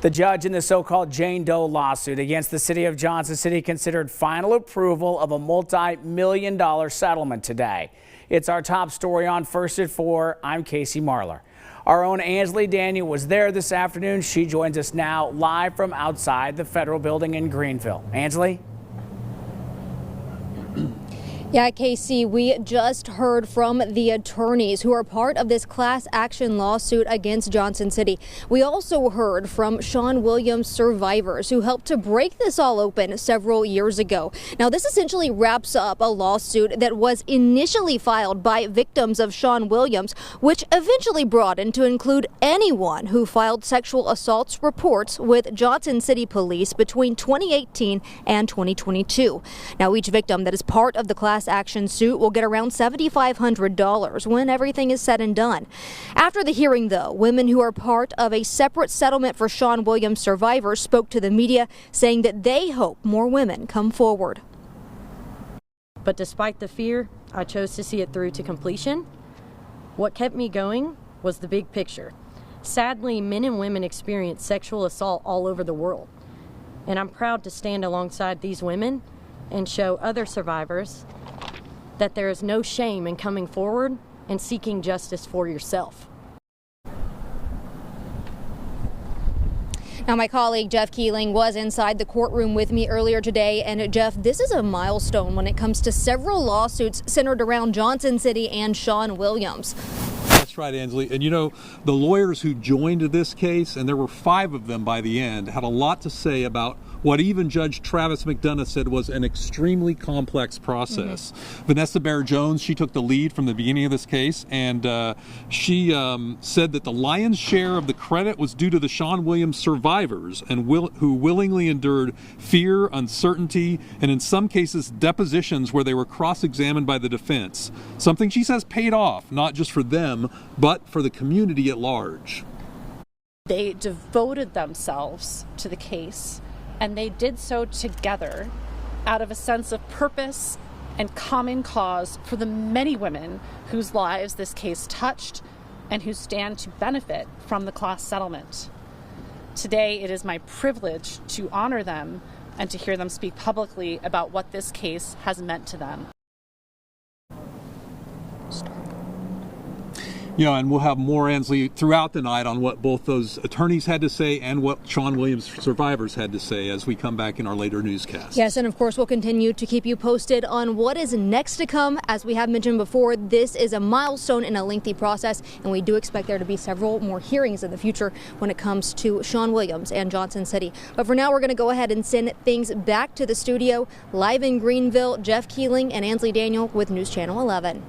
The judge in the so-called Jane Doe lawsuit against the city of Johnson City considered final approval of a multi-million-dollar settlement today. It's our top story on First at 4. I'm Casey Marlar. Our own Ansley Daniel was there this afternoon. She joins us now live from outside the federal building in Greeneville. Ansley? Yeah, Casey, we just heard from the attorneys who are part of this class action lawsuit against Johnson City. We also heard from Sean Williams survivors who helped to break this all open several years ago. Now, this essentially wraps up a lawsuit that was initially filed by victims of Sean Williams, which eventually broadened to include anyone who filed sexual assaults reports with Johnson City Police between 2018 and 2022. Now, each victim that is part of the class action suit will get around $7,500 when everything is said and done. After the hearing, though, women who are part of a separate settlement for Sean Williams survivors spoke to the media, saying that they hope more women come forward. But despite the fear, I chose to see it through to completion. What kept me going was the big picture. Sadly, men and women experience sexual assault all over the world. And I'm proud to stand alongside these women and show other survivors that there is no shame in coming forward and seeking justice for yourself. Now, my colleague Jeff Keeling was inside the courtroom with me earlier today. And Jeff, this is a milestone when it comes to several lawsuits centered around Johnson City and Sean Williams. That's right, Ansley. And you know, the lawyers who joined this case, and there were 5 of them by the end, had a lot to say about what even Judge Travis McDonough said was an extremely complex process. Vanessa Bear-Jones, she took the lead from the beginning of this case, and she said that the lion's share of the credit was due to the Sean Williams survivors and who willingly endured fear, uncertainty, and in some cases depositions where they were cross-examined by the defense. Something she says paid off, not just for them, but for the community at large. They devoted themselves to the case, and they did so together out of a sense of purpose and common cause for the many women whose lives this case touched and who stand to benefit from the class settlement. Today, it is my privilege to honor them and to hear them speak publicly about what this case has meant to them. You know, and we'll have more, Ansley, throughout the night on what both those attorneys had to say and what Sean Williams survivors had to say as we come back in our later newscast. Yes, and of course we'll continue to keep you posted on what is next to come. As we have mentioned before, this is a milestone in a lengthy process, and we do expect there to be several more hearings in the future when it comes to Sean Williams and Johnson City. But for now, we're going to go ahead and send things back to the studio. Live in Greeneville, Jeff Keeling and Ansley Daniel with News Channel 11.